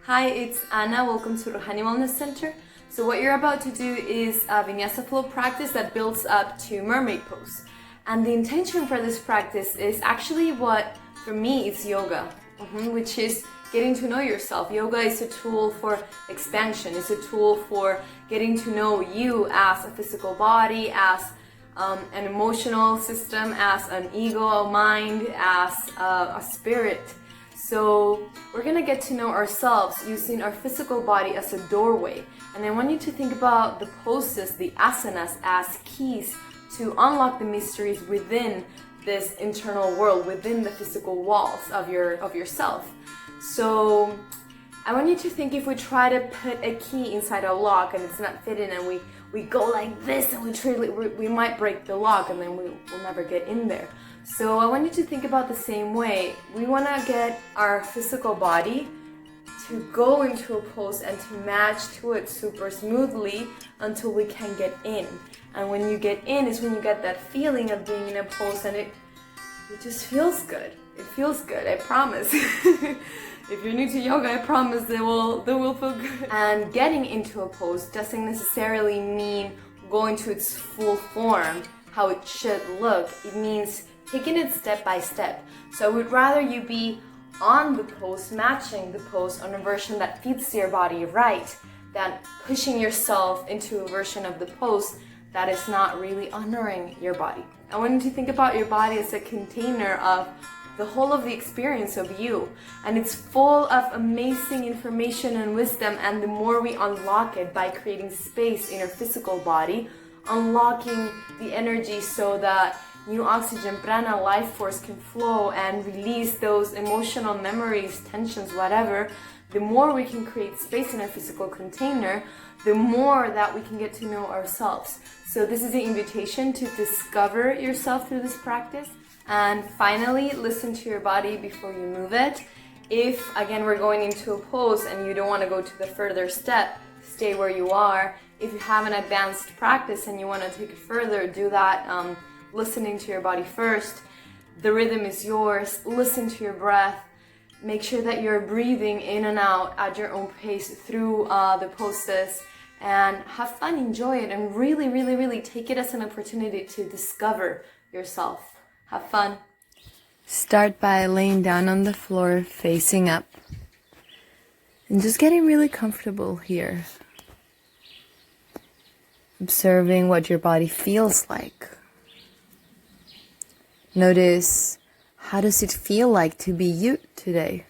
Hi, it's Anna. Welcome to Ruhani Wellness Center. So what you're about to do is a Vinyasa flow practice that builds up to Mermaid Pose. And the intention for this practice is actually what, for me, it's yoga, which is getting to know yourself. Yoga is a tool for expansion. It's a tool for getting to know you as a physical body, as an emotional system, as an ego, a mind, as a spirit. So we're gonna get to know ourselves using our physical body as a doorway. And I want you to think about the poses, the asanas, as keys to unlock the mysteries within this internal world, within the physical walls of yourself. So I want you to think, if we try to put a key inside a lock and it's not fitting, and we go like this and we might break the lock and then we'll never get in there. So I want you to think about the same way. We want to get our physical body to go into a pose and to match to it super smoothly until we can get in. And when you get in is when you get that feeling of being in a pose, and it just feels good. It feels good, I promise. If you're new to yoga, I promise they will feel good. And getting into a pose doesn't necessarily mean going to its full form, how it should look. It means taking it step by step. So I would rather you be on the pose, matching the pose on a version that fits your body right, than pushing yourself into a version of the pose that is not really honoring your body. I want you to think about your body as a container of the whole of the experience of you, and it's full of amazing information and wisdom. And the more we unlock it by creating space in our physical body, unlocking the energy so that new oxygen, prana, life force can flow and release those emotional memories, tensions, whatever, the more we can create space in our physical container, the more that we can get to know ourselves. So this is an invitation to discover yourself through this practice. And finally, listen to your body before you move it. If, again, we're going into a pose and you don't want to go to the further step, stay where you are. If you have an advanced practice and you want to take it further, do that listening to your body first. The rhythm is yours. Listen to your breath. Make sure that you're breathing in and out at your own pace through the poses, and have fun, enjoy it, and really, really, really take it as an opportunity to discover yourself. Have fun. Start by laying down on the floor, facing up, and just getting really comfortable here. Observing what your body feels like. Notice, how does it feel like to be you today?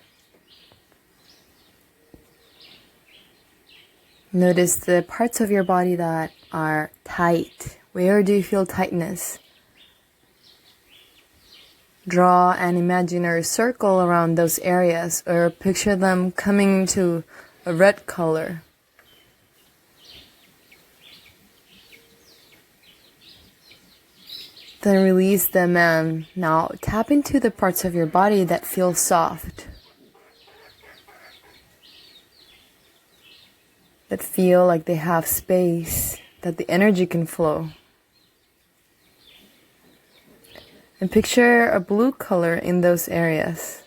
Notice the parts of your body that are tight. Where do you feel tightness? Draw an imaginary circle around those areas, or picture them coming to a red color. Then release them, and now tap into the parts of your body that feel soft, that feel like they have space, that the energy can flow. And picture a blue color in those areas.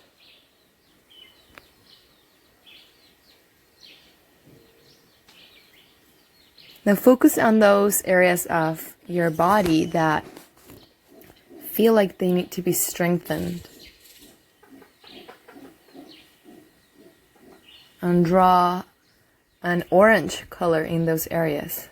Now focus on those areas of your body that feel like they need to be strengthened. And draw an orange color in those areas.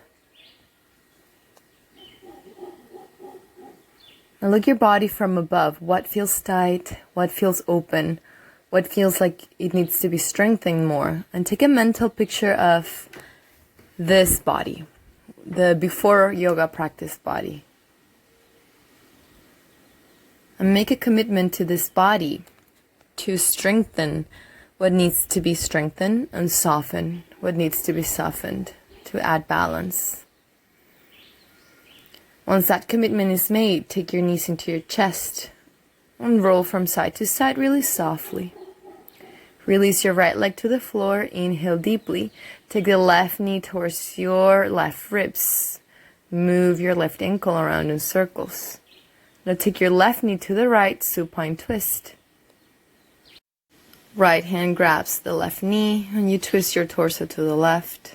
Now look your body from above. What feels tight? What feels open? What feels like it needs to be strengthened more? And take a mental picture of this body, the before yoga practice body. And make a commitment to this body to strengthen what needs to be strengthened and soften what needs to be softened to add balance. Once that commitment is made, take your knees into your chest and roll from side to side really softly. Release your right leg to the floor. Inhale deeply. Take the left knee towards your left ribs. Move your left ankle around in circles. Now take your left knee to the right, supine twist. Right hand grabs the left knee and you twist your torso to the left.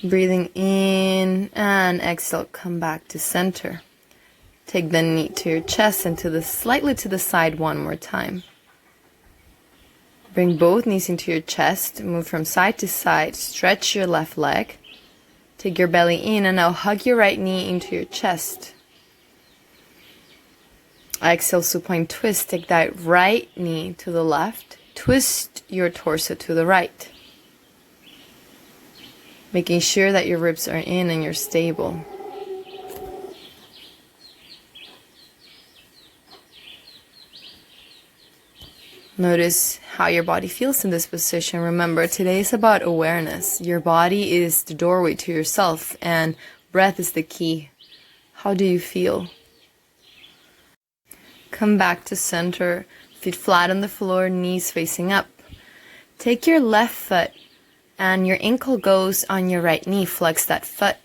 Breathing in and exhale, come back to center. Take the knee to your chest and slightly to the side one more time. Bring both knees into your chest, move from side to side, stretch your left leg. Take your belly in and now hug your right knee into your chest. Exhale, supine twist. Take that right knee to the left. Twist your torso to the right. Making sure that your ribs are in and you're stable. Notice how your body feels in this position. Remember, today is about awareness. Your body is the doorway to yourself and breath is the key. How do you feel? Come back to center, feet flat on the floor, knees facing up. Take your left foot and your ankle goes on your right knee. Flex that foot.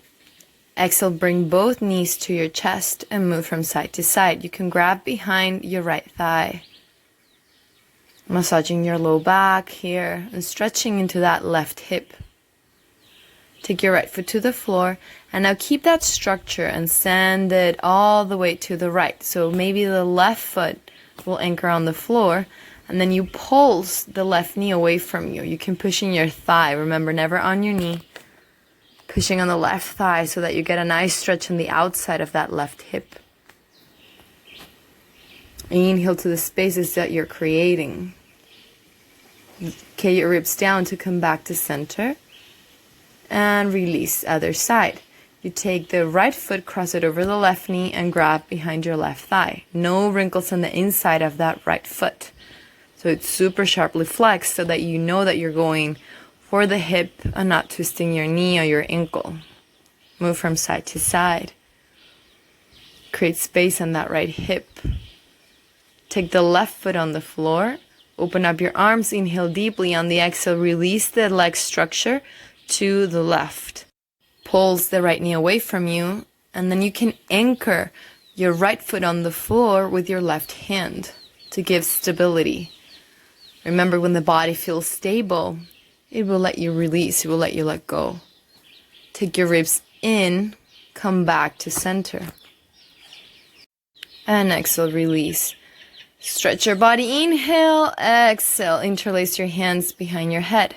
Exhale, bring both knees to your chest and move from side to side. You can grab behind your right thigh. Massaging your low back here and stretching into that left hip. Take your right foot to the floor and now keep that structure and send it all the way to the right. So maybe the left foot will anchor on the floor and then you pulse the left knee away from you. You can push in your thigh. Remember, never on your knee. Pushing on the left thigh so that you get a nice stretch on the outside of that left hip. Inhale to the spaces that you're creating. Okay, your ribs down to come back to center. And release other side. You take the right foot, cross it over the left knee and grab behind your left thigh. No wrinkles on the inside of that right foot. So it's super sharply flexed so that you know that you're going for the hip and not twisting your knee or your ankle. Move from side to side. Create space on that right hip. Take the left foot on the floor. Open up your arms. Inhale deeply. On the exhale, release the leg structure to the left. Pulls the right knee away from you. And then you can anchor your right foot on the floor with your left hand to give stability. Remember, when the body feels stable, it will let you release. It will let you let go. Take your ribs in. Come back to center. And exhale, release. Stretch your body. Inhale, exhale. Interlace your hands behind your head.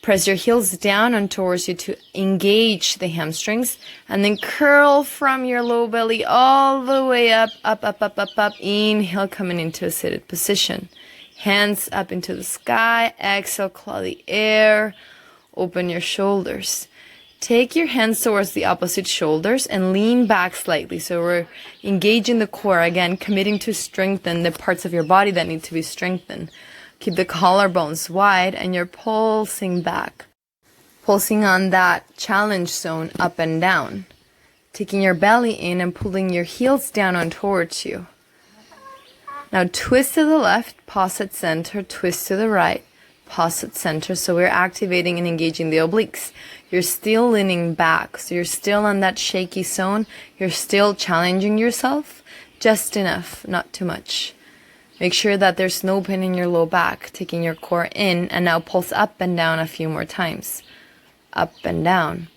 Press your heels down and towards you to engage the hamstrings. And then curl from your low belly all the way up, up, up, up, up, up. Inhale, coming into a seated position. Hands up into the sky. Exhale, claw the air. Open your shoulders. Take your hands towards the opposite shoulders and lean back slightly. So we're engaging the core again, committing to strengthen the parts of your body that need to be strengthened. Keep the collarbones wide and you're pulsing back. Pulsing on that challenge zone up and down. Taking your belly in and pulling your heels down and towards you. Now twist to the left, pause at center, twist to the right, pause at center. So we're activating and engaging the obliques. You're still leaning back, so you're still on that shaky zone. You're still challenging yourself, just enough, not too much. Make sure that there's no pain in your low back, taking your core in, and now pulse up and down a few more times. Up and down.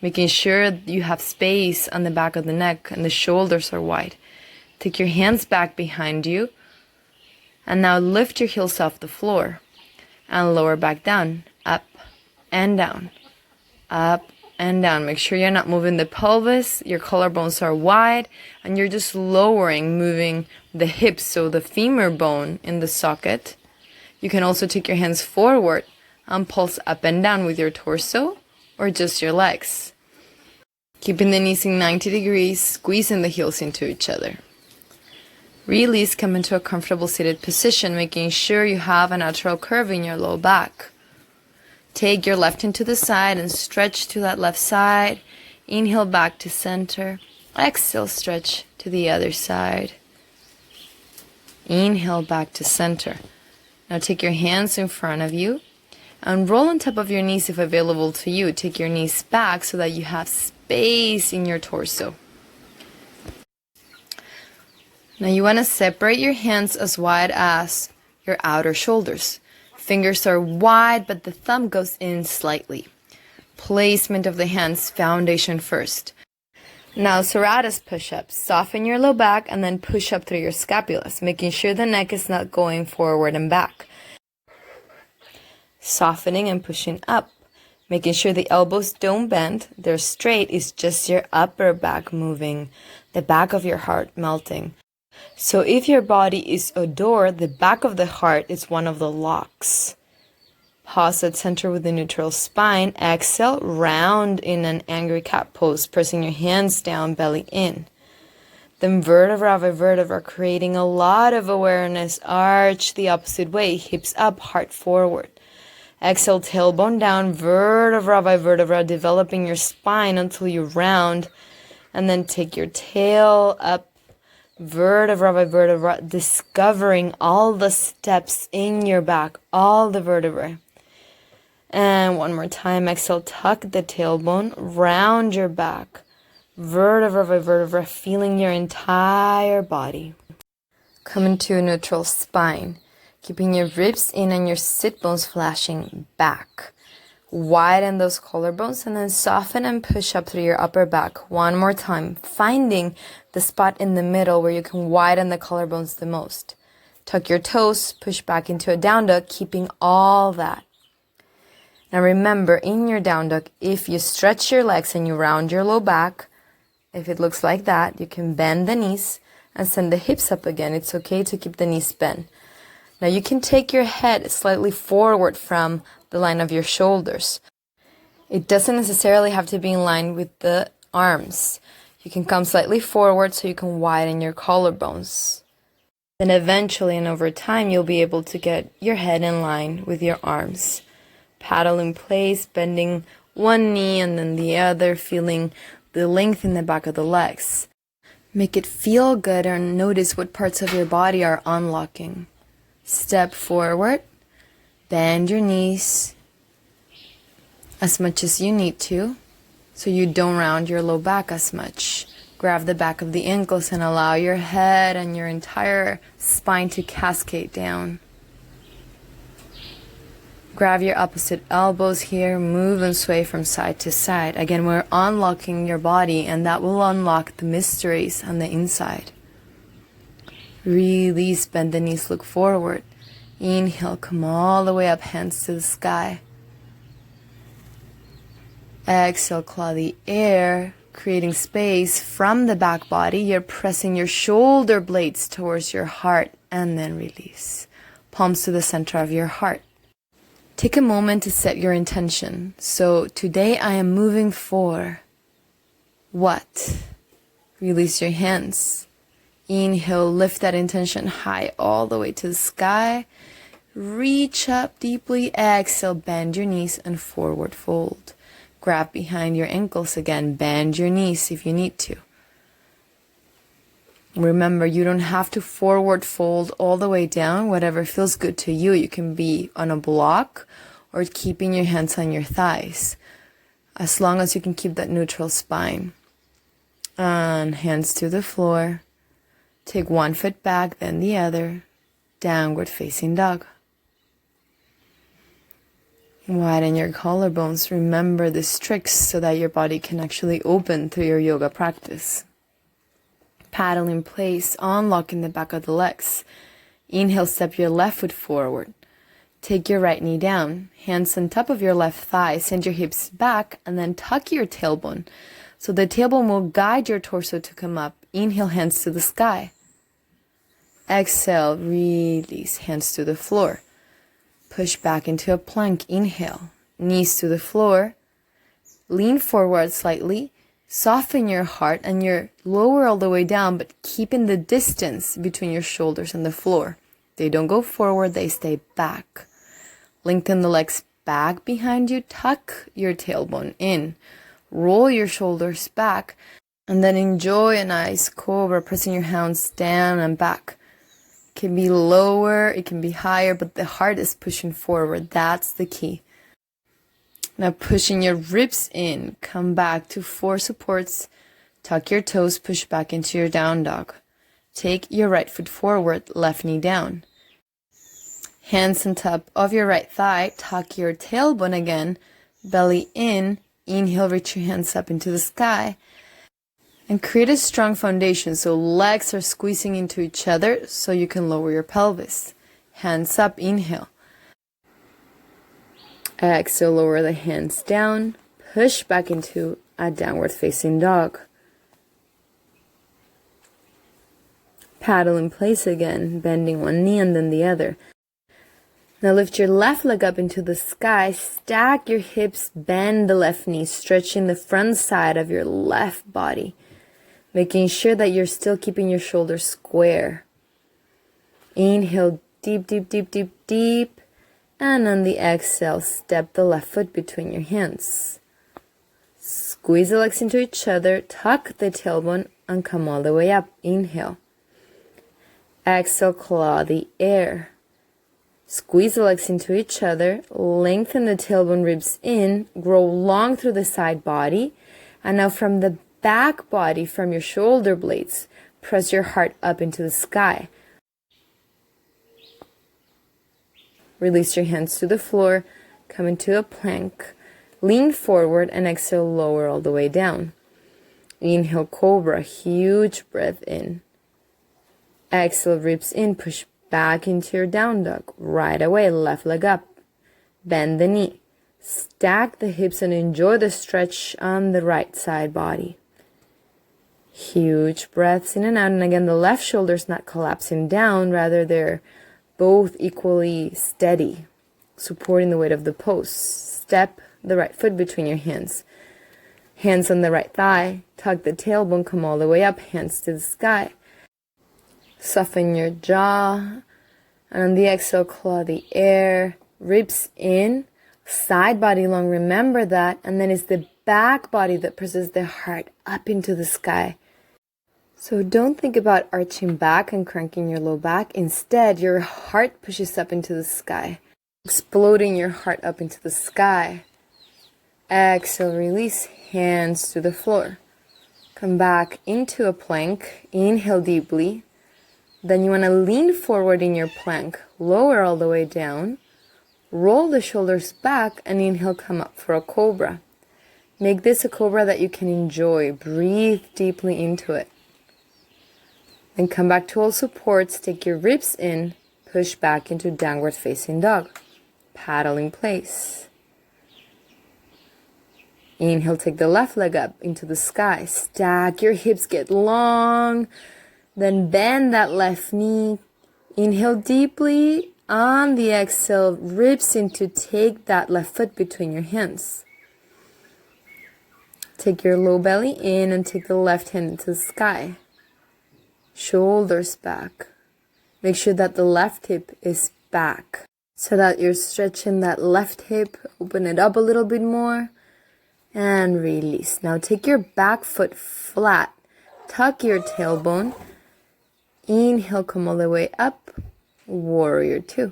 Making sure you have space on the back of the neck and the shoulders are wide. Take your hands back behind you, and now lift your heels off the floor, and lower back down, up and down. Up and down. Make sure you're not moving the pelvis, your collarbones are wide, and you're just lowering, moving the hips, so the femur bone in the socket. You can also take your hands forward and pulse up and down with your torso or just your legs. Keeping the knees in 90 degrees, squeezing the heels into each other. Release, come into a comfortable seated position, making sure you have a natural curve in your low back. Take your left hand to the side and stretch to that left side. Inhale back to center. Exhale, stretch to the other side. Inhale back to center. Now take your hands in front of you and roll on top of your knees if available to you. Take your knees back so that you have space in your torso. Now you want to separate your hands as wide as your outer shoulders. Fingers are wide, but the thumb goes in slightly. Placement of the hands, foundation first. Now serratus push-ups. Soften your low back and then push up through your scapulas, making sure the neck is not going forward and back. Softening and pushing up, making sure the elbows don't bend, they're straight. It's just your upper back moving, the back of your heart melting. So if your body is a door, the back of the heart is one of the locks. Pause at center with the neutral spine. Exhale, round in an angry cat pose, pressing your hands down, belly in. Then vertebra by vertebra, creating a lot of awareness. Arch the opposite way, hips up, heart forward. Exhale, tailbone down, vertebra by vertebra, developing your spine until you round. And then take your tail up, vertebra by vertebra, discovering all the steps in your back, all the vertebrae. And one more time, exhale, tuck the tailbone, round your back, vertebra by vertebra, feeling your entire body. Come into a neutral spine, keeping your ribs in and your sit bones flashing back. Widen those collarbones and then soften and push up through your upper back. One more time, finding the spot in the middle where you can widen the collarbones the most. Tuck your toes, push back into a down dog, keeping all that. Now remember, in your down dog, if you stretch your legs and you round your low back, if it looks like that, you can bend the knees and send the hips up again. It's okay to keep the knees bent. Now you can take your head slightly forward from the line of your shoulders. It doesn't necessarily have to be in line with the arms. You can come slightly forward so you can widen your collarbones. Then eventually and over time, you'll be able to get your head in line with your arms. Paddle in place, bending one knee and then the other, feeling the length in the back of the legs. Make it feel good and notice what parts of your body are unlocking. Step forward, bend your knees as much as you need to, so you don't round your low back as much. Grab the back of the ankles and allow your head and your entire spine to cascade down. Grab your opposite elbows here, move and sway from side to side. Again, we're unlocking your body, and that will unlock the mysteries on the inside. Release, bend the knees, look forward. Inhale, come all the way up, hands to the sky. Exhale, claw the air, creating space from the back body. You're pressing your shoulder blades towards your heart, and then release. Palms to the center of your heart. Take a moment to set your intention. So today I am moving for what? Release your hands. Inhale, lift that intention high all the way to the sky. Reach up deeply. Exhale, bend your knees and forward fold. Grab behind your ankles again. Bend your knees if you need to. Remember, you don't have to forward fold all the way down. Whatever feels good to you. You can be on a block or keeping your hands on your thighs, as long as you can keep that neutral spine. And hands to the floor. Take one foot back, then the other. Downward facing dog. Widen your collarbones. Remember these tricks so that your body can actually open through your yoga practice. Paddle in place, unlocking the back of the legs. Inhale, step your left foot forward. Take your right knee down, hands on top of your left thigh, send your hips back, and then tuck your tailbone. So the tailbone will guide your torso to come up. Inhale, hands to the sky. Exhale, release, hands to the floor. Push back into a plank. Inhale, knees to the floor. Lean forward slightly. Soften your heart and your lower all the way down, but keeping the distance between your shoulders and the floor. They don't go forward, they stay back. Lengthen the legs back behind you. Tuck your tailbone in. Roll your shoulders back. And then enjoy a nice cobra, pressing your hands down and back. It can be lower, it can be higher, but the heart is pushing forward. That's the key. Now pushing your ribs in, come back to 4 supports, tuck your toes, push back into your down dog. Take your right foot forward, left knee down. Hands on top of your right thigh, tuck your tailbone again, belly in, inhale, reach your hands up into the sky. And create a strong foundation so legs are squeezing into each other so you can lower your pelvis. Hands up, inhale. Exhale, lower the hands down. Push back into a downward facing dog. Paddle in place again, bending one knee and then the other. Now lift your left leg up into the sky, stack your hips, bend the left knee, stretching the front side of your left body, making sure that you're still keeping your shoulders square. Inhale, deep, deep, deep, deep, deep. And on the exhale, step the left foot between your hands. Squeeze the legs into each other, tuck the tailbone, and come all the way up. Inhale. Exhale, claw the air. Squeeze the legs into each other, lengthen the tailbone ribs in, grow long through the side body, and now from the back body, from your shoulder blades, press your heart up into the sky. Release your hands to the floor, come into a plank, lean forward, and exhale, lower all the way down. Inhale, cobra, huge breath in. Exhale, ribs in, push back into your down dog. Right away, left leg up. Bend the knee. Stack the hips and enjoy the stretch on the right side body. Huge breaths in and out. And again, the left shoulder's not collapsing down. Rather, they're both equally steady, supporting the weight of the pose. Step the right foot between your hands. Hands on the right thigh. Tuck the tailbone, come all the way up. Hands to the sky. Soften your jaw, and on the exhale, claw the air, ribs in, side body long, remember that, and then it's the back body that presses the heart up into the sky. So don't think about arching back and cranking your low back. Instead, your heart pushes up into the sky, exploding your heart up into the sky. Exhale, release, hands to the floor. Come back into a plank, inhale deeply. Then you want to lean forward in your plank, lower all the way down, roll the shoulders back, and inhale, come up for a cobra. Make this a cobra that you can enjoy. Breathe deeply into it. Then come back to all supports, take your ribs in, push back into downward facing dog. Paddle in place. Inhale, take the left leg up into the sky. Stack your hips, get long. Then bend that left knee. Inhale deeply. On the exhale, ribs in to take that left foot between your hands. Take your low belly in and take the left hand into the sky. Shoulders back. Make sure that the left hip is back so that you're stretching that left hip. Open it up a little bit more and release. Now take your back foot flat. Tuck your tailbone. Inhale, come all the way up. Warrior two.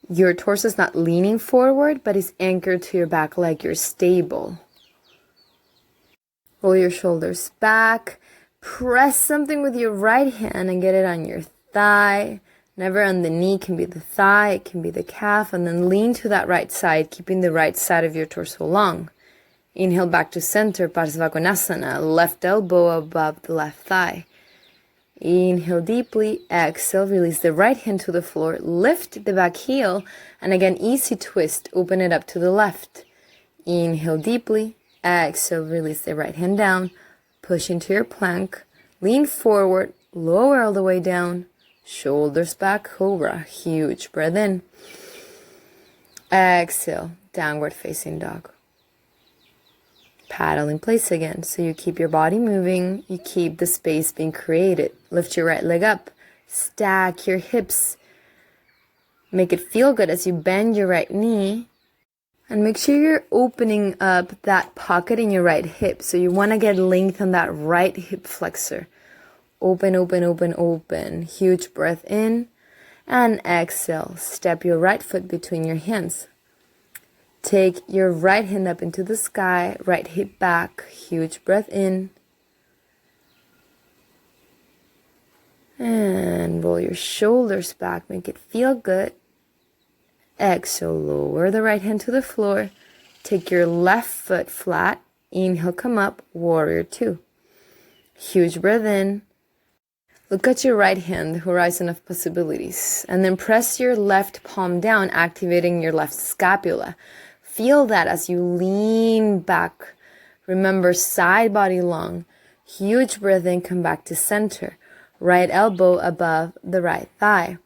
Your torso is not leaning forward, but is anchored to your back leg. You're stable. Roll your shoulders back. Press something with your right hand and get it on your thigh. Never on the knee, can be the thigh, it can be the calf, and then lean to that right side, keeping the right side of your torso long. Inhale back to center, Asana, left elbow above the left thigh. Inhale deeply, exhale, release the right hand to the floor, lift the back heel, and again, easy twist, open it up to the left. Inhale deeply, exhale, release the right hand down, push into your plank, lean forward, lower all the way down, shoulders back, cobra, huge breath in. Exhale, downward facing dog. Paddle in place again, so you keep your body moving, you keep the space being created. Lift your right leg up, stack your hips, make it feel good as you bend your right knee, and make sure you're opening up that pocket in your right hip. So you want to get length on that right hip flexor. Open, open, open, open. Huge breath in, and exhale. Step your right foot between your hands. Take your right hand up into the sky, right hip back, huge breath in. And roll your shoulders back. Make it feel good. Exhale, lower the right hand to the floor. Take your left foot flat. Inhale, come up, warrior two. Huge breath in. Look at your right hand, the horizon of possibilities. And then press your left palm down, activating your left scapula. Feel that as you lean back. Remember, side body long. Huge breath in, come back to center. Right elbow above the right thigh.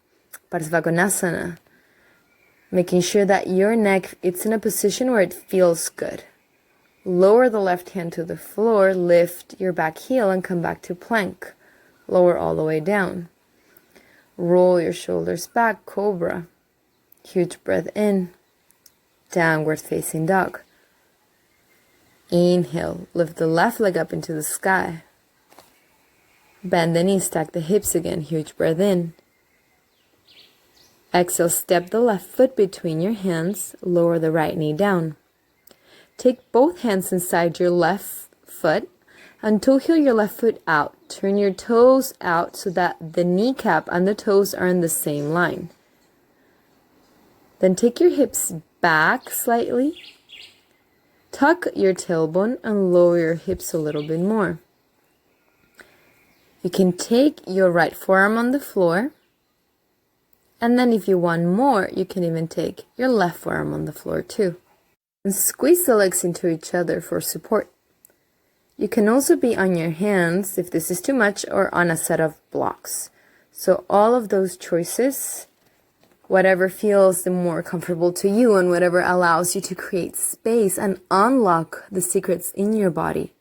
Asana. Making sure that your neck, it's in a position where it feels good. Lower the left hand to the floor, lift your back heel and come back to plank. Lower all the way down. Roll your shoulders back, cobra. Huge breath in. Downward facing dog. Inhale, lift the left leg up into the sky. Bend the knees, stack the hips again, huge breath in. Exhale, step the left foot between your hands, lower the right knee down. Take both hands inside your left foot and toe heel your left foot out. Turn your toes out so that the kneecap and the toes are in the same line. Then take your hips back slightly. Tuck your tailbone and lower your hips a little bit more. You can take your right forearm on the floor. And then if you want more, you can even take your left forearm on the floor too. And squeeze the legs into each other for support. You can also be on your hands if this is too much or on a set of blocks. So all of those choices, whatever feels the more comfortable to you and whatever allows you to create space and unlock the secrets in your body.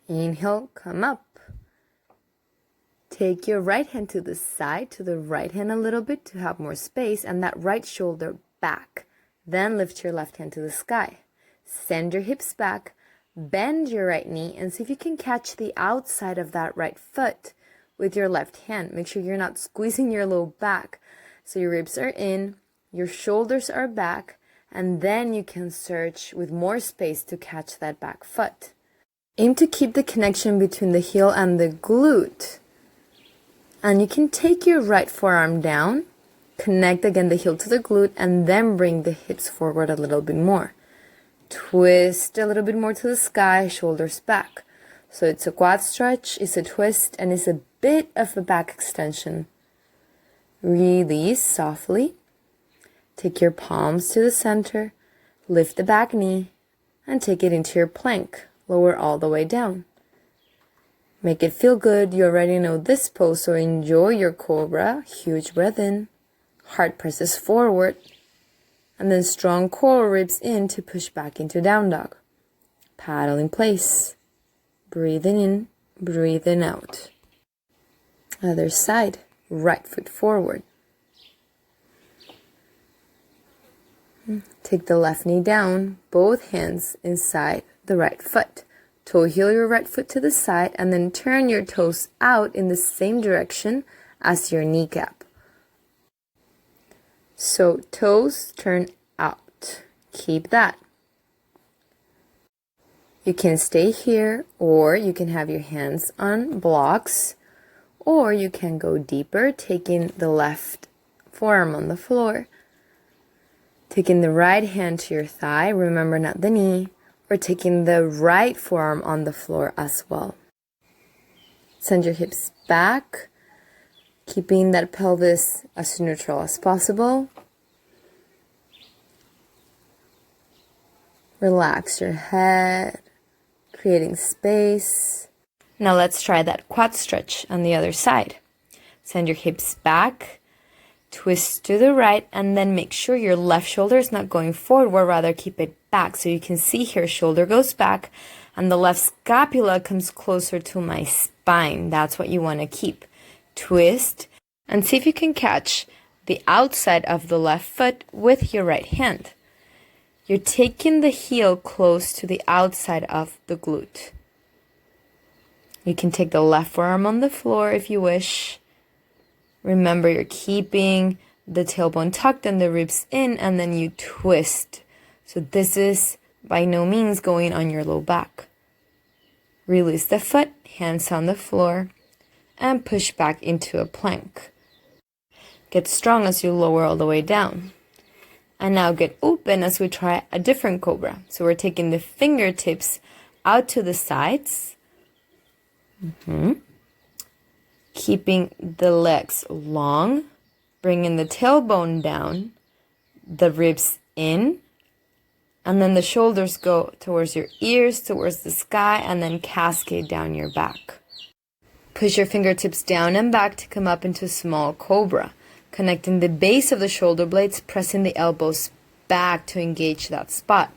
Inhale, come up. Take your right hand to the side, to the right hand a little bit to have more space, and that right shoulder back. Then lift your left hand to the sky. Send your hips back, bend your right knee, and see if you can catch the outside of that right foot with your left hand. Make sure you're not squeezing your low back. So your ribs are in, your shoulders are back, and then you can search with more space to catch that back foot. Aim to keep the connection between the heel and the glute. And you can take your right forearm down, connect again the heel to the glute, and then bring the hips forward a little bit more. Twist a little bit more to the sky, shoulders back. So it's a quad stretch, it's a twist, and it's a bit of a back extension. Release softly. Take your palms to the center, lift the back knee, and take it into your plank. Lower all the way down. Make it feel good. You already know this pose, so enjoy your cobra. Huge breath in. Heart presses forward. And then strong core ribs in to push back into down dog. Paddle in place. Breathing in, breathing out. Other side. Right foot forward. Take the left knee down, both hands inside the right foot. Toe heel your right foot to the side and then turn your toes out in the same direction as your kneecap. So toes turn out. Keep that. You can stay here, or you can have your hands on blocks, or you can go deeper, taking the left forearm on the floor, taking the right hand to your thigh, remember not the knee, or taking the right forearm on the floor as well. Send your hips back, keeping that pelvis as neutral as possible. Relax your head, creating space. Now let's try that quad stretch on the other side. Send your hips back, twist to the right, and then make sure your left shoulder is not going forward, rather keep it back. So you can see here, shoulder goes back, and the left scapula comes closer to my spine. That's what you want to keep. Twist, and see if you can catch the outside of the left foot with your right hand. You're taking the heel close to the outside of the glute. You can take the left forearm on the floor if you wish. Remember, you're keeping the tailbone tucked and the ribs in, and then you twist. So this is by no means going on your low back. Release the foot, hands on the floor, and push back into a plank. Get strong as you lower all the way down. And now get open as we try a different cobra. So we're taking the fingertips out to the sides. Keeping the legs long. Bringing the tailbone down. The ribs in. And then the shoulders go towards your ears, towards the sky, and then cascade down your back. Push your fingertips down and back to come up into small cobra. Connecting the base of the shoulder blades, pressing the elbows back to engage that spot.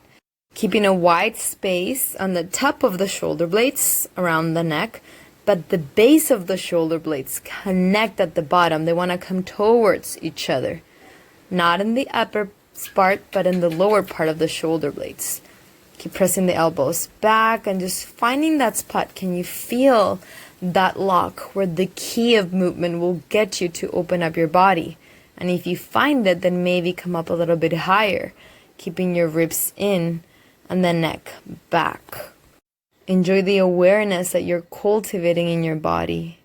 Keeping a wide space on the top of the shoulder blades around the neck, but the base of the shoulder blades connect at the bottom. They want to come towards each other. Not in the upper part, but in the lower part of the shoulder blades. Keep pressing the elbows back and just finding that spot. Can you feel that lock where the key of movement will get you to open up your body? And if you find it, then maybe come up a little bit higher, keeping your ribs in and the neck back. Enjoy the awareness that you're cultivating in your body.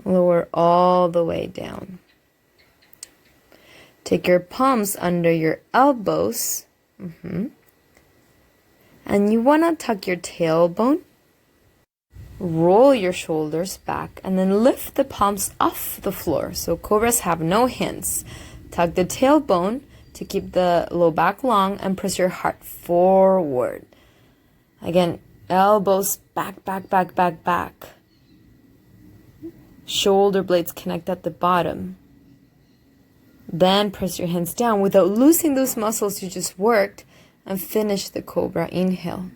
Lower all the way down. Take your palms under your elbows. And you want to tuck your tailbone. Roll your shoulders back and then lift the palms off the floor. So cobras have no hands. Tuck the tailbone to keep the low back long and press your heart forward. Again, elbows back, back, back, back, back. Shoulder blades connect at the bottom. Then press your hands down without losing those muscles you just worked and finish the cobra inhale.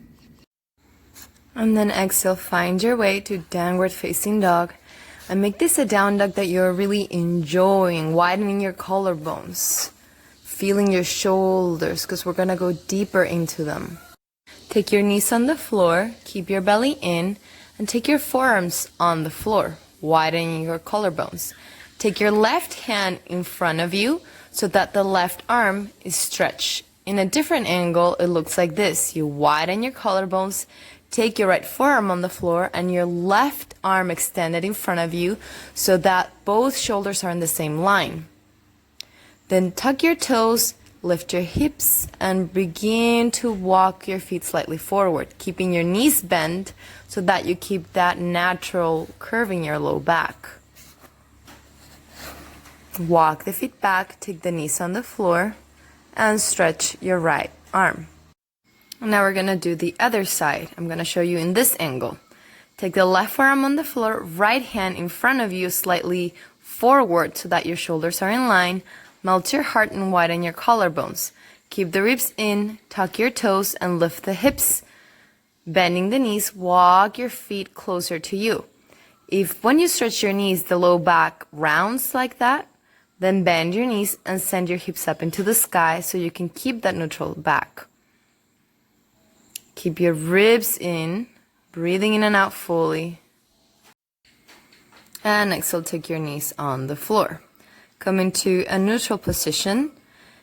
And then exhale, find your way to downward facing dog and make this a down dog that you're really enjoying, widening your collarbones, feeling your shoulders because we're going to go deeper into them. Take your knees on the floor, keep your belly in, and take your forearms on the floor, widening your collarbones. Take your left hand in front of you so that the left arm is stretched. In a different angle, it looks like this. You widen your collarbones, take your right forearm on the floor and your left arm extended in front of you so that both shoulders are in the same line. Then tuck your toes, lift your hips, and begin to walk your feet slightly forward, keeping your knees bent so that you keep that natural curve in your low back. Walk the feet back, take the knees on the floor, and stretch your right arm. Now we're going to do the other side. I'm going to show you in this angle. Take the left forearm on the floor, right hand in front of you slightly forward so that your shoulders are in line. Melt your heart and widen your collarbones. Keep the ribs in, tuck your toes, and lift the hips. Bending the knees, walk your feet closer to you. If when you stretch your knees, the low back rounds like that, then bend your knees and send your hips up into the sky so you can keep that neutral back. Keep your ribs in, breathing in and out fully. And exhale, take your knees on the floor. Come into a neutral position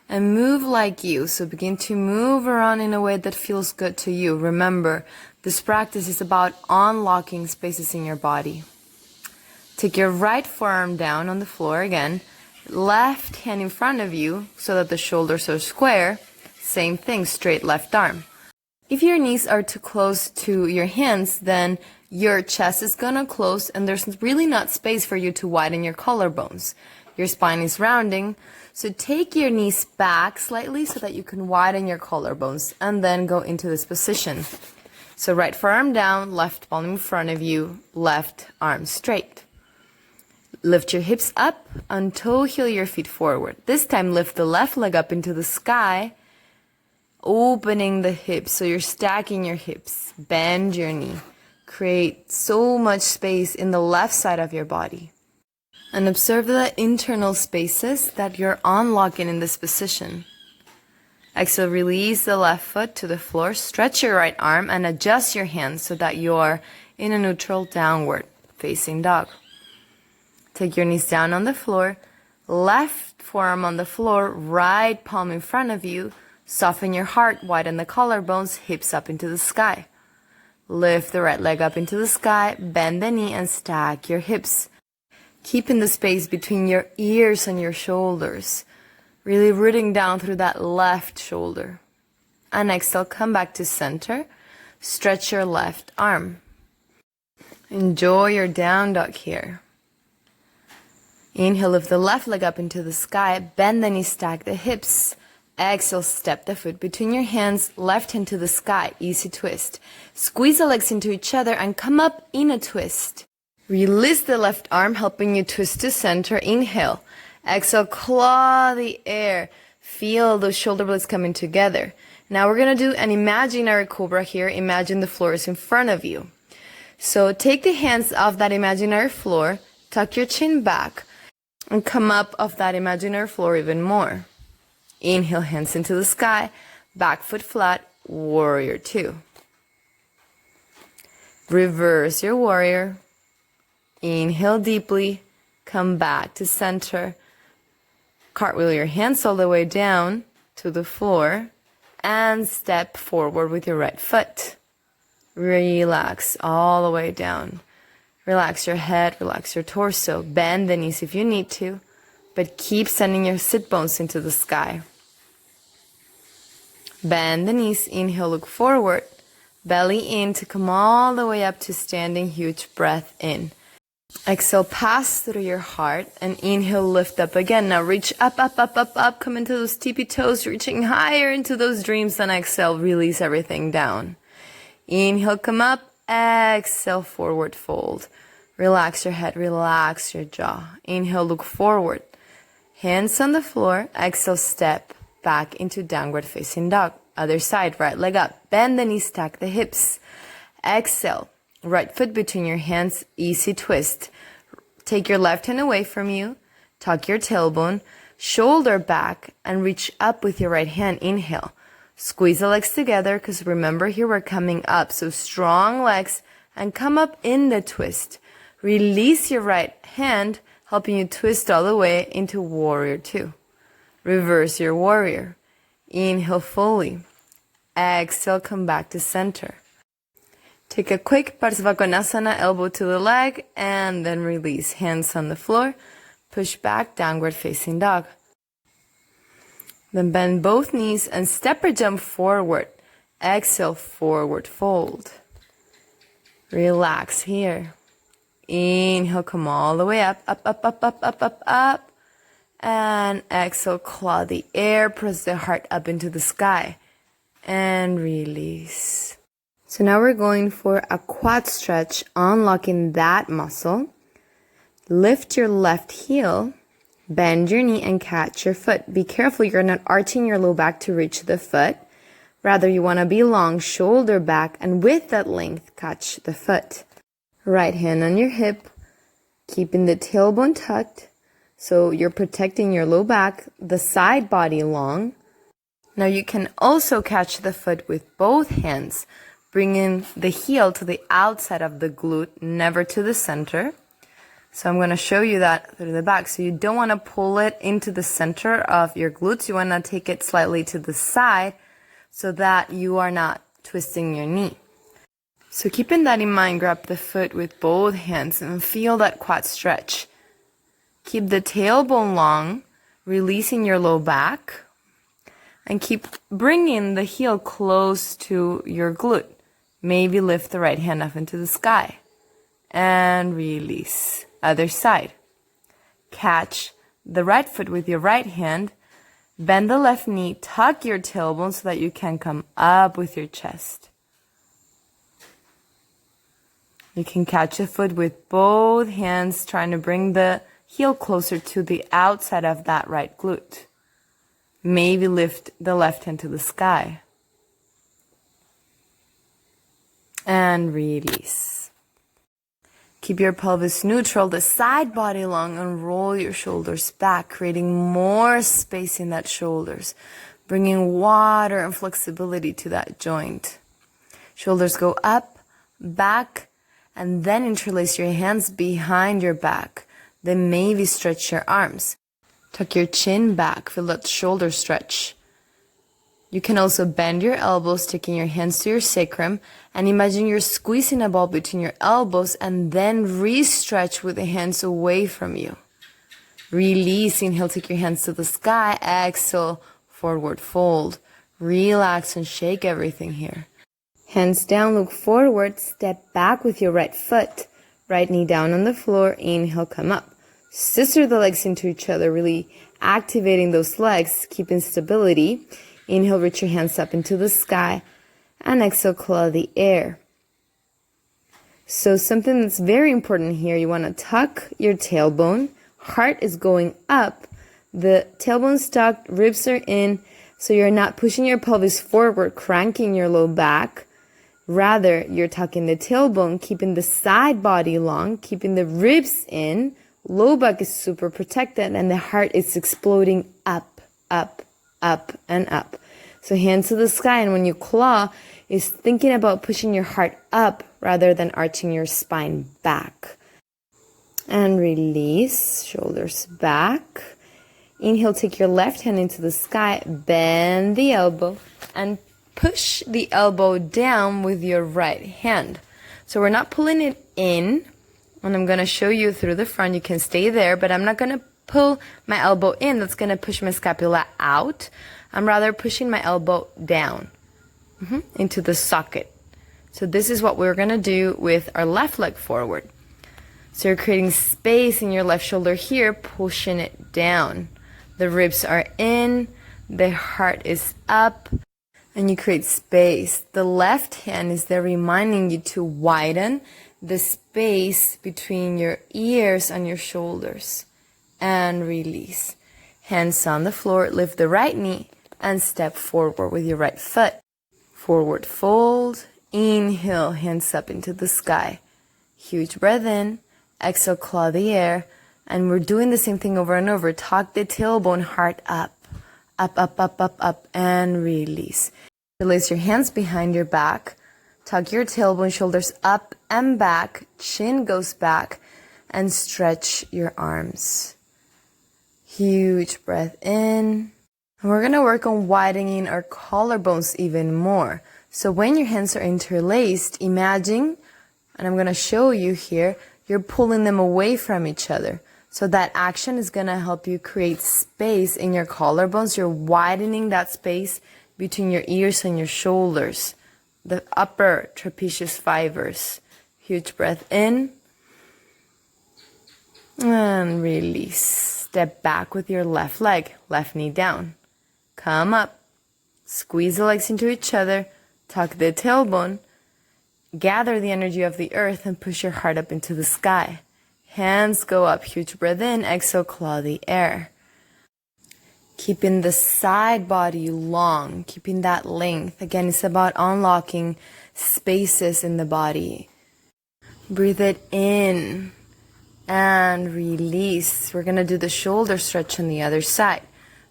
and move like you. So begin to move around in a way that feels good to you. Remember, this practice is about unlocking spaces in your body. Take your right forearm down on the floor again. Left hand in front of you so that the shoulders are square. Same thing, straight left arm. If your knees are too close to your hands, then your chest is gonna close and there's really not space for you to widen your collarbones. Your spine is rounding, so take your knees back slightly so that you can widen your collarbones and then go into this position. So right forearm down, left palm in front of you, left arm straight. Lift your hips up and toe heel your feet forward. This time lift the left leg up into the sky, opening the hips. So you're stacking your hips. Bend your knee. Create so much space in the left side of your body. And observe the internal spaces that you're unlocking in this position. Exhale, release the left foot to the floor. Stretch your right arm and adjust your hands so that you're in a neutral downward facing dog. Take your knees down on the floor, left forearm on the floor, right palm in front of you. Soften your heart, widen the collarbones, hips up into the sky. Lift the right leg up into the sky, bend the knee and stack your hips. Keeping the space between your ears and your shoulders. Really rooting down through that left shoulder. And exhale, come back to center. Stretch your left arm. Enjoy your down dog here. Inhale, lift the left leg up into the sky, bend the knee, stack the hips. Exhale, step the foot between your hands, left hand to the sky, easy twist. Squeeze the legs into each other and come up in a twist. Release the left arm, helping you twist to center. Inhale. Exhale, claw the air. Feel those shoulder blades coming together. Now we're going to do an imaginary cobra here. Imagine the floor is in front of you. So take the hands off that imaginary floor, tuck your chin back, and come up off that imaginary floor even more. Inhale, hands into the sky, back foot flat, warrior two. Reverse your warrior. Inhale deeply, come back to center. Cartwheel your hands all the way down to the floor and step forward with your right foot. Relax all the way down. Relax your head, relax your torso. Bend the knees if you need to, but keep sending your sit bones into the sky. Bend the knees, inhale, look forward. Belly in to come all the way up to standing, huge breath in. Exhale, pass through your heart and inhale, lift up again. Now reach up, up, up, up, up. Come into those tippy toes, reaching higher into those dreams. Then exhale, release everything down. Inhale, come up. Exhale, forward fold. Relax your head, relax your jaw. Inhale, look forward. Hands on the floor. Exhale, step back into downward facing dog. Other side, right leg up. Bend the knees, stack the hips. Exhale. Right foot between your hands, easy twist. Take your left hand away from you, tuck your tailbone, shoulder back, and reach up with your right hand. Inhale. Squeeze the legs together, because remember here we're coming up. So strong legs, and come up in the twist. Release your right hand, helping you twist all the way into warrior two. Reverse your warrior. Inhale fully. Exhale, come back to center. Take a quick Parsva Konasana, elbow to the leg, and then release. Hands on the floor. Push back, downward facing dog. Then bend both knees and step or jump forward. Exhale, forward fold. Relax here. Inhale, come all the way up, up, up, up, up, up, up, up. And exhale, claw the air, press the heart up into the sky. And release. So now we're going for a quad stretch, unlocking that muscle. Lift your left heel, bend your knee and catch your foot. Be careful you're not arching your low back to reach the foot. Rather, you want to be long, shoulder back, and with that length, catch the foot. Right hand on your hip, keeping the tailbone tucked. So you're protecting your low back, the side body long. Now you can also catch the foot with both hands, bringing the heel to the outside of the glute, never to the center. So I'm going to show you that through the back. So you don't want to pull it into the center of your glutes. You want to take it slightly to the side so that you are not twisting your knee. So keeping that in mind, grab the foot with both hands and feel that quad stretch. Keep the tailbone long, releasing your low back. And keep bringing the heel close to your glute. Maybe lift the right hand up into the sky. And release. Other side. Catch the right foot with your right hand. Bend the left knee. Tuck your tailbone so that you can come up with your chest. You can catch the foot with both hands, trying to bring the heel closer to the outside of that right glute. Maybe lift the left hand to the sky. And release. Keep your pelvis neutral, the side body long, and roll your shoulders back, creating more space in that shoulders, bringing water and flexibility to that joint. Shoulders go up, back, and then interlace your hands behind your back. Then maybe stretch your arms. Tuck your chin back, feel that shoulder stretch. You can also bend your elbows, taking your hands to your sacrum, and imagine you're squeezing a ball between your elbows and then re-stretch with the hands away from you. Release, inhale, take your hands to the sky, exhale, forward fold. Relax and shake everything here. Hands down, look forward, step back with your right foot. Right knee down on the floor, inhale, come up. Scissor the legs into each other, really activating those legs, keeping stability. Inhale, reach your hands up into the sky, and exhale, claw the air. So something that's very important here, you want to tuck your tailbone, heart is going up, the tailbone's tucked, ribs are in, so you're not pushing your pelvis forward, cranking your low back. Rather, you're tucking the tailbone, keeping the side body long, keeping the ribs in, low back is super protected, and the heart is exploding up, up, up, and up. So hands to the sky, and when you claw, is thinking about pushing your heart up rather than arching your spine back. And release, shoulders back. Inhale, take your left hand into the sky, bend the elbow, and push the elbow down with your right hand. So we're not pulling it in, and I'm going to show you through the front. You can stay there, but I'm not going to pull my elbow in. That's going to push my scapula out. I'm rather pushing my elbow down into the socket. So this is what we're going to do with our left leg forward. So you're creating space in your left shoulder here, pushing it down. The ribs are in, the heart is up, and you create space. The left hand is there reminding you to widen the space between your ears and your shoulders. And release. Hands on the floor, lift the right knee, and step forward with your right foot. Forward fold, inhale, hands up into the sky. Huge breath in, exhale, claw the air, and we're doing the same thing over and over. Tuck the tailbone, heart up, up, up, up, up, up, and release. Release your hands behind your back, tuck your tailbone, shoulders up and back, chin goes back, and stretch your arms. Huge breath in. And we're going to work on widening our collarbones even more. So when your hands are interlaced, imagine, and I'm going to show you here, you're pulling them away from each other. So that action is going to help you create space in your collarbones. You're widening that space between your ears and your shoulders, the upper trapezius fibers. Huge breath in. And release. Step back with your left leg, left knee down. Come up. Squeeze the legs into each other. Tuck the tailbone. Gather the energy of the earth and push your heart up into the sky. Hands go up. Huge breath in. Exhale, claw the air. Keeping the side body long. Keeping that length. Again, it's about unlocking spaces in the body. Breathe it in. And release. We're going to do the shoulder stretch on the other side.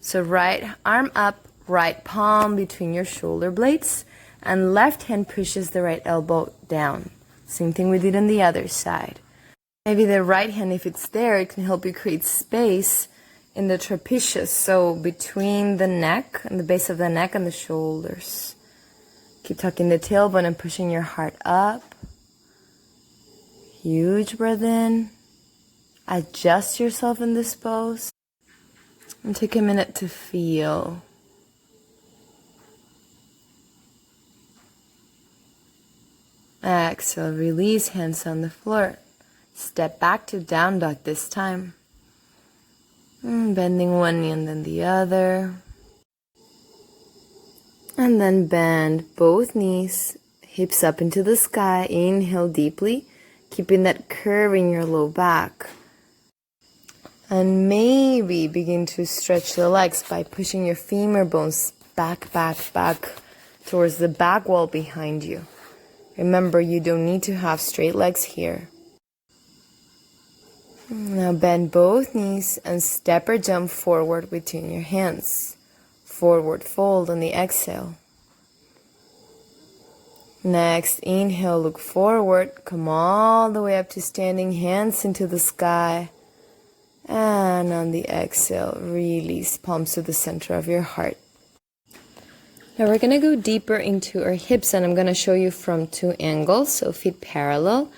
So right arm up, right palm between your shoulder blades, and left hand pushes the right elbow down. Same thing we did on the other side. Maybe the right hand, if it's there, it can help you create space in the trapezius, so between the neck and the base of the neck and the shoulders. Keep tucking the tailbone and pushing your heart up. Huge breath in. Adjust yourself in this pose. And take a minute to feel. Exhale, release, hands on the floor. Step back to down dog this time. Bending one knee and then the other. And then bend both knees, hips up into the sky. Inhale deeply, keeping that curve in your low back. And maybe begin to stretch the legs by pushing your femur bones back, back, back towards the back wall behind you. Remember, you don't need to have straight legs here. Now bend both knees and step or jump forward between your hands. Forward fold on the exhale. Next, inhale, look forward, come all the way up to standing, hands into the sky. And on the exhale, release, palms to the center of your heart. Now we're gonna go deeper into our hips, and I'm gonna show you from two angles. So feet parallel,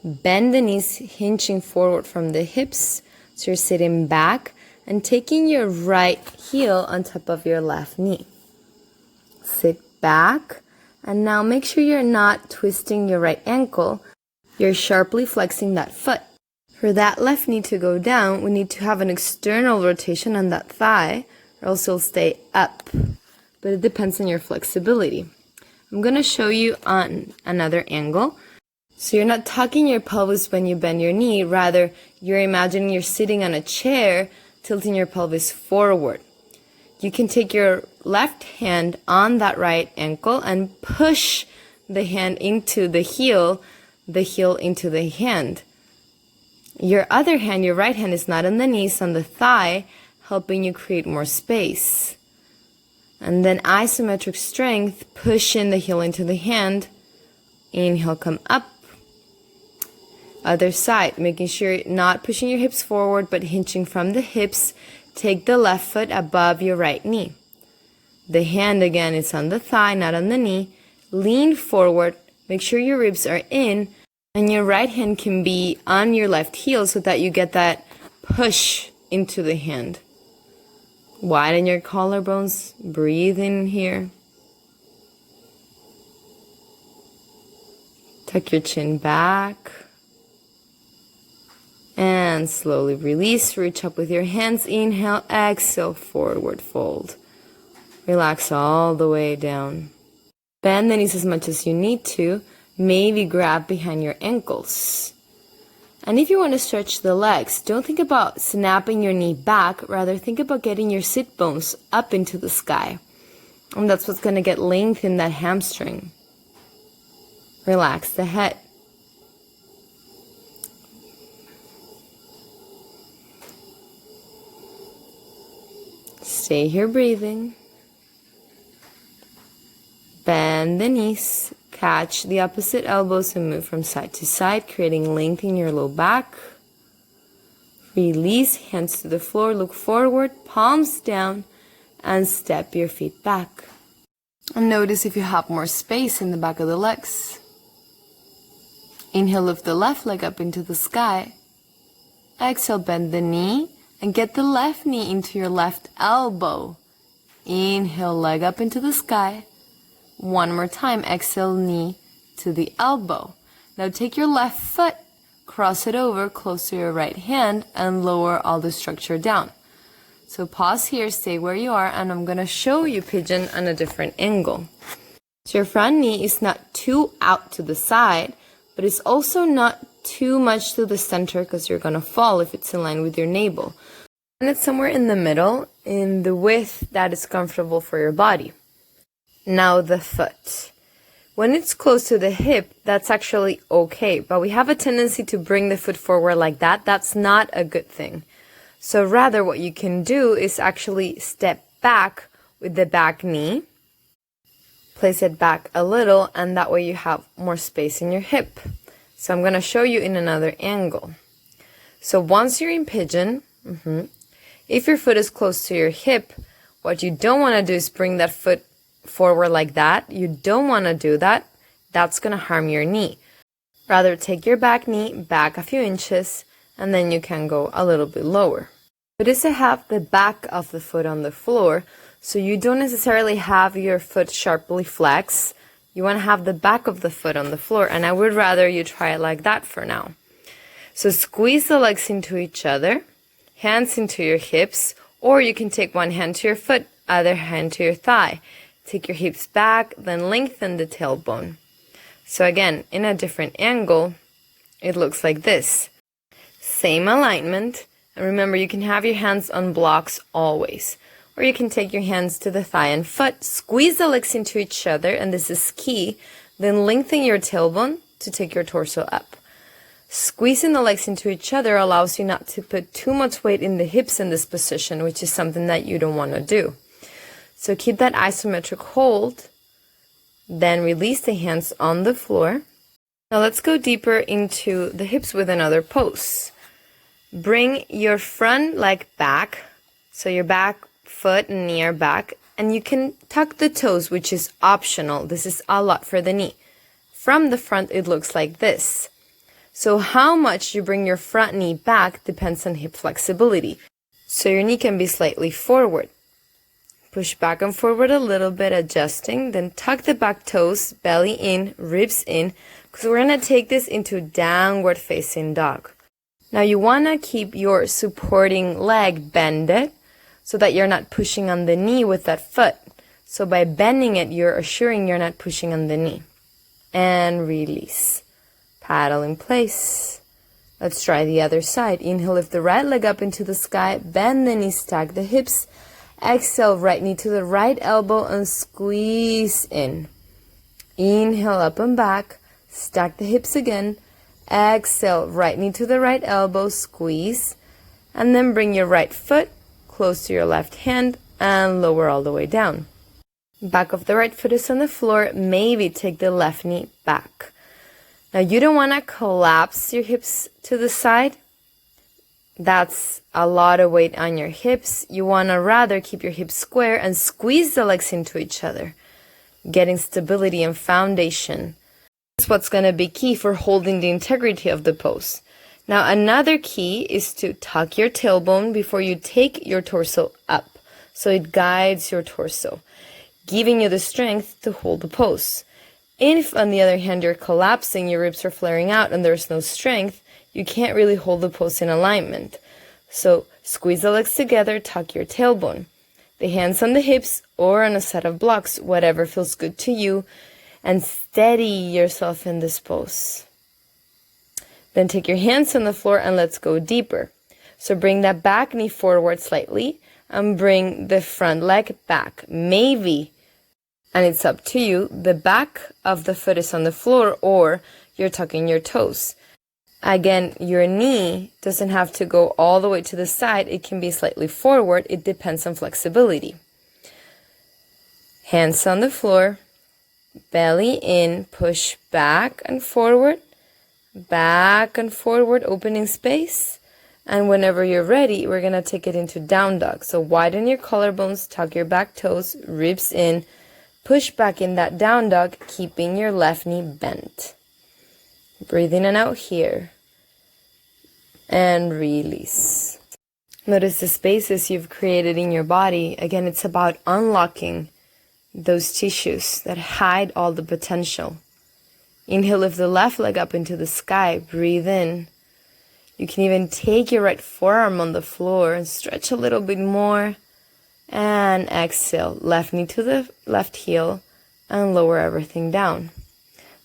bend the knees, hinging forward from the hips. So you're sitting back and taking your right heel on top of your left knee. Sit back, and now make sure you're not twisting your right ankle. You're sharply flexing that foot. For that left knee to go down, we need to have an external rotation on that thigh, or else it'll stay up. But it depends on your flexibility. I'm going to show you on another angle. So you're not tucking your pelvis when you bend your knee, rather you're imagining you're sitting on a chair, tilting your pelvis forward. You can take your left hand on that right ankle and push the hand into the heel into the hand. Your other hand, your right hand, is not on the knees, on the thigh, helping you create more space. And then isometric strength, push in the heel into the hand. Inhale, come up. Other side, making sure you're not pushing your hips forward, but hinging from the hips. Take the left foot above your right knee. The hand, again, is on the thigh, not on the knee. Lean forward. Make sure your ribs are in. And your right hand can be on your left heel so that you get that push into the hand. Widen your collarbones. Breathe in here. Tuck your chin back. And slowly release. Reach up with your hands. Inhale, exhale, forward fold. Relax all the way down. Bend the knees as much as you need to. Maybe grab behind your ankles. And if you want to stretch the legs, don't think about snapping your knee back. Rather, think about getting your sit bones up into the sky. And that's what's going to get length in that hamstring. Relax the head. Stay here breathing. Bend the knees. Catch the opposite elbows and move from side to side, creating length in your low back. Release, hands to the floor, look forward, palms down, and step your feet back. And notice if you have more space in the back of the legs. Inhale, lift the left leg up into the sky. Exhale, bend the knee and get the left knee into your left elbow. Inhale, leg up into the sky. One more time, exhale, knee to the elbow. Now take your left foot, cross it over close to your right hand, and lower all the structure down. So pause here, stay where you are, and I'm going to show you pigeon on a different angle. So your front knee is not too out to the side, but it's also not too much to the center because you're going to fall if it's in line with your navel. And it's somewhere in the middle, in the width that is comfortable for your body. Now the foot. When it's close to the hip, that's actually okay, but we have a tendency to bring the foot forward like that. That's not a good thing. So rather what you can do is actually step back with the back knee. Place it back a little, and that way you have more space in your hip. So I'm going to show you in another angle. So once you're in pigeon, if your foot is close to your hip, what you don't want to do is bring that foot forward like that. You don't want to do that. That's going to harm your knee. Rather, take your back knee back a few inches, and then you can go a little bit lower. Notice to have the back of the foot on the floor, so you don't necessarily have your foot sharply flexed. You want to have the back of the foot on the floor, and I would rather you try it like that for now. So squeeze the legs into each other, hands into your hips, or you can take one hand to your foot, other hand to your thigh. Take your hips back, then lengthen the tailbone. So again, in a different angle, it looks like this. Same alignment. And remember, you can have your hands on blocks always. Or you can take your hands to the thigh and foot, squeeze the legs into each other, and this is key. Then lengthen your tailbone to take your torso up. Squeezing the legs into each other allows you not to put too much weight in the hips in this position, which is something that you don't want to do. So keep that isometric hold, then release the hands on the floor. Now let's go deeper into the hips with another pose. Bring your front leg back, so your back foot and knee are back, and you can tuck the toes, which is optional. This is a lot for the knee. From the front, it looks like this. So how much you bring your front knee back depends on hip flexibility. So your knee can be slightly forward. Push back and forward a little bit, adjusting. Then tuck the back toes, belly in, ribs in, because we're going to take this into downward facing dog. Now you want to keep your supporting leg bended so that you're not pushing on the knee with that foot. So by bending it, you're assuring you're not pushing on the knee. And release. Paddle in place. Let's try the other side. Inhale, lift the right leg up into the sky. Bend the knee, stack the hips. Exhale, right knee to the right elbow and squeeze in. Inhale, up and back. Stack the hips again. Exhale, right knee to the right elbow, squeeze. And then bring your right foot close to your left hand and lower all the way down. Back of the right foot is on the floor. Maybe take the left knee back. Now you don't want to collapse your hips to the side. That's a lot of weight on your hips. You want to rather keep your hips square and squeeze the legs into each other, getting stability and foundation. That's what's going to be key for holding the integrity of the pose. Now another key is to tuck your tailbone before you take your torso up, so it guides your torso, giving you the strength to hold the pose. If, on the other hand, you're collapsing, your ribs are flaring out, and there's no strength, you can't really hold the pose in alignment. So squeeze the legs together, tuck your tailbone. The hands on the hips or on a set of blocks, whatever feels good to you, and steady yourself in this pose. Then take your hands on the floor and let's go deeper. So bring that back knee forward slightly and bring the front leg back. Maybe, and it's up to you, the back of the foot is on the floor or you're tucking your toes. Again, your knee doesn't have to go all the way to the side. It can be slightly forward. It depends on flexibility. Hands on the floor, belly in, push back and forward, opening space. And whenever you're ready, we're going to take it into down dog. So widen your collarbones, tuck your back toes, ribs in, push back in that down dog, keeping your left knee bent. Breathe in and out here. And release. Notice the spaces you've created in your body. Again, it's about unlocking those tissues that hide all the potential. Inhale, lift the left leg up into the sky. Breathe in. You can even take your right forearm on the floor and stretch a little bit more. And exhale, left knee to the left heel and lower everything down.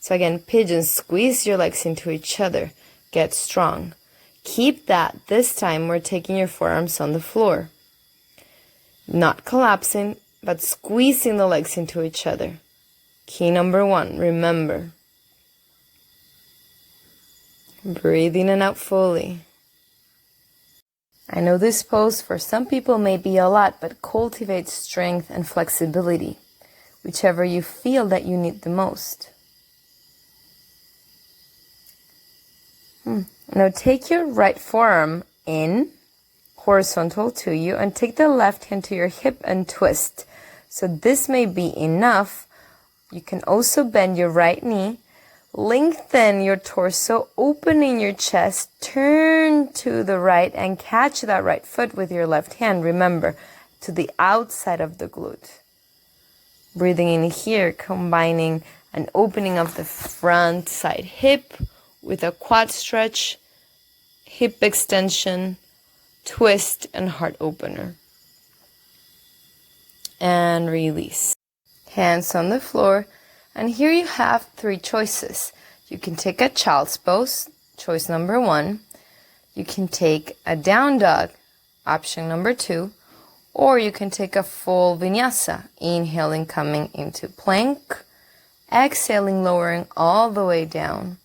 So again, pigeon, squeeze your legs into each other. Get strong. Keep that. This time we're taking your forearms on the floor. Not collapsing, but squeezing the legs into each other. Key number 1, remember. Breathe in and out fully. I know this pose for some people may be a lot, but cultivate strength and flexibility, whichever you feel that you need the most. Now take your right forearm in, horizontal to you, and take the left hand to your hip and twist. So this may be enough. You can also bend your right knee, lengthen your torso, opening your chest, turn to the right and catch that right foot with your left hand. Remember, to the outside of the glute. Breathing in here, combining an opening of the front side hip with a quad stretch, hip extension, twist, and heart opener. And release. Hands on the floor. And here you have 3 choices. You can take a child's pose, choice number 1. You can take a down dog, option number 2. Or you can take a full vinyasa, inhaling, coming into plank, exhaling, lowering all the way down.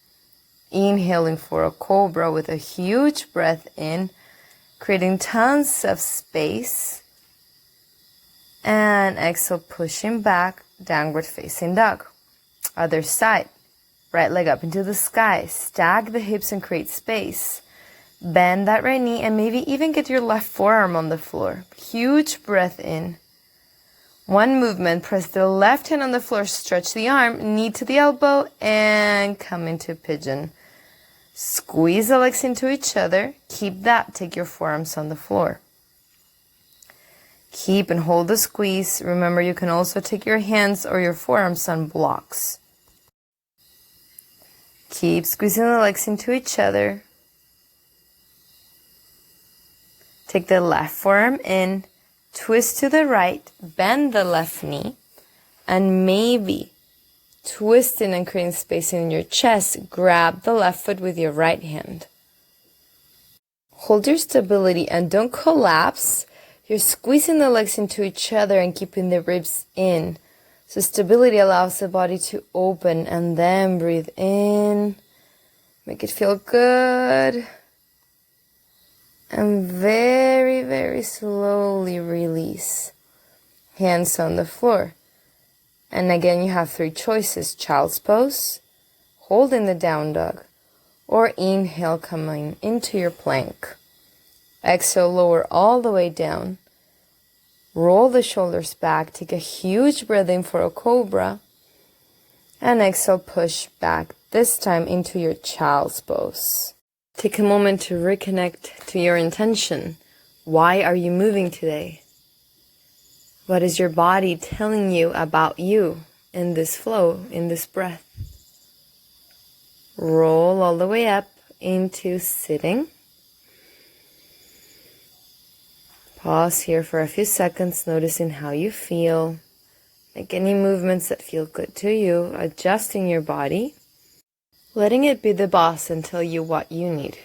Inhaling for a cobra with a huge breath in, creating tons of space. And exhale, pushing back, downward facing dog. Other side, right leg up into the sky. Stack the hips and create space. Bend that right knee and maybe even get your left forearm on the floor. Huge breath in. One movement, press the left hand on the floor, stretch the arm, knee to the elbow, and come into pigeon. Squeeze the legs into each other. Keep that. Take your forearms on the floor. Keep and hold the squeeze. Remember, you can also take your hands or your forearms on blocks. Keep squeezing the legs into each other. Take the left forearm in, twist to the right, bend the left knee, and maybe twisting and creating space in your chest, grab the left foot with your right hand. Hold your stability and don't collapse. You're squeezing the legs into each other and keeping the ribs in. So stability allows the body to open, and then breathe in. Make it feel good. And very, very slowly release. Hands on the floor. And again, you have 3 choices. Child's pose, holding the down dog, or inhale coming into your plank. Exhale, lower all the way down. Roll the shoulders back. Take a huge breath in for a cobra. And exhale, push back, this time into your child's pose. Take a moment to reconnect to your intention. Why are you moving today? What is your body telling you about you in this flow, in this breath? Roll all the way up into sitting. Pause here for a few seconds, noticing how you feel. Make any movements that feel good to you, adjusting your body. Letting it be the boss and tell you what you need.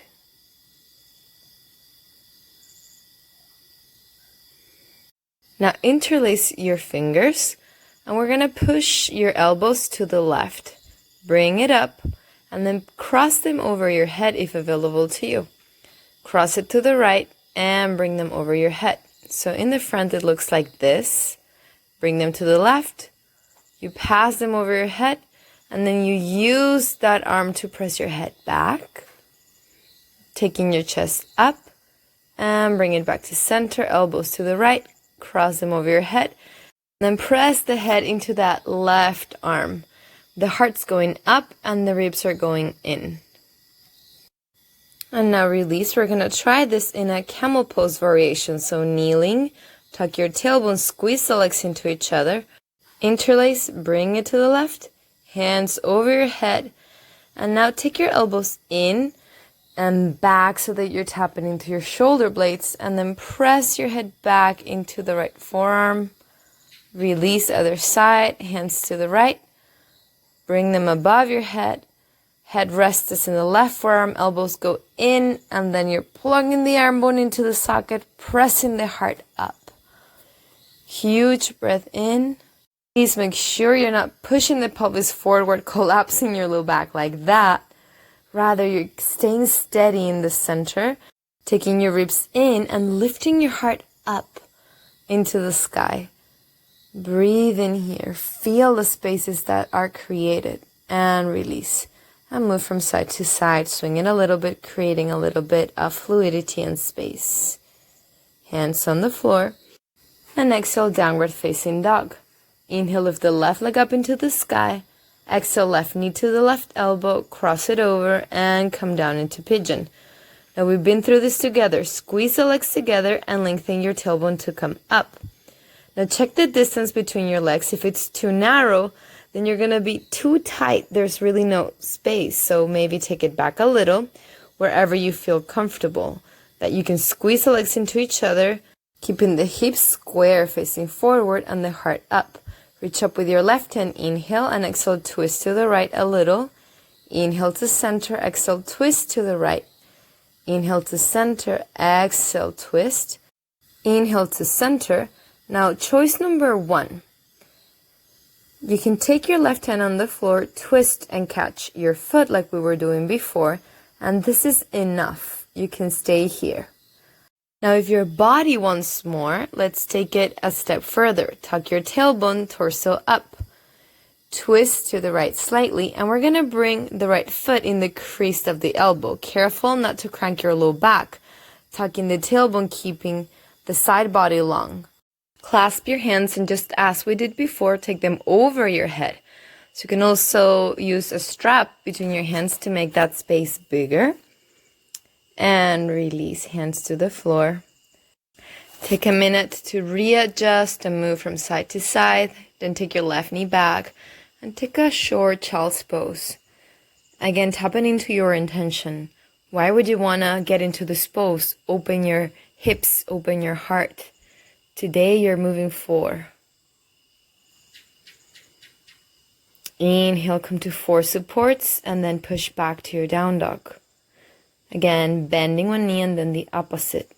Now interlace your fingers, and we're going to push your elbows to the left. Bring it up, and then cross them over your head if available to you. Cross it to the right, and bring them over your head. So in the front it looks like this. Bring them to the left. You pass them over your head. And then you use that arm to press your head back, taking your chest up, and bring it back to center, elbows to the right, cross them over your head, then press the head into that left arm. The heart's going up and the ribs are going in. And now release. We're going to try this in a camel pose variation. So kneeling, tuck your tailbone, squeeze the legs into each other, interlace, bring it to the left, hands over your head, and now take your elbows in and back so that you're tapping into your shoulder blades, and then press your head back into the right forearm. Release other side, hands to the right, bring them above your head. Head rests in the left forearm, elbows go in, and then you're plugging the arm bone into the socket, pressing the heart up. Huge breath in. Please make sure you're not pushing the pelvis forward, collapsing your low back like that. Rather, you're staying steady in the center, taking your ribs in and lifting your heart up into the sky. Breathe in here. Feel the spaces that are created and release. And move from side to side, swinging a little bit, creating a little bit of fluidity and space. Hands on the floor. And exhale, downward facing dog. Inhale, lift the left leg up into the sky. Exhale, left knee to the left elbow, cross it over, and come down into pigeon. Now we've been through this together. Squeeze the legs together and lengthen your tailbone to come up. Now check the distance between your legs. If it's too narrow, then you're going to be too tight. There's really no space. So maybe take it back a little, wherever you feel comfortable. That you can squeeze the legs into each other, keeping the hips square facing forward and the heart up. Reach up with your left hand, inhale, and exhale, twist to the right a little. Inhale to center, exhale, twist to the right. Inhale to center, exhale, twist. Inhale to center. Now, choice number 1. You can take your left hand on the floor, twist and catch your foot like we were doing before, and this is enough. You can stay here. Now, if your body wants more, let's take it a step further. Tuck your tailbone, torso up. twist to the right slightly, and we're gonna bring the right foot in the crease of the elbow. Careful not to crank your low back. Tucking the tailbone, keeping the side body long. Clasp your hands and just as we did before, take them over your head. So you can also use a strap between your hands to make that space bigger. And release hands to the floor. Take a minute to readjust and move from side to side. Then take your left knee back and take a short child's pose. Again, tapping into your intention. Why would you want to get into this pose? Open your hips, open your heart. Today you're moving 4. Inhale, come to 4 supports and then push back to your down dog. Again, bending one knee and then the opposite.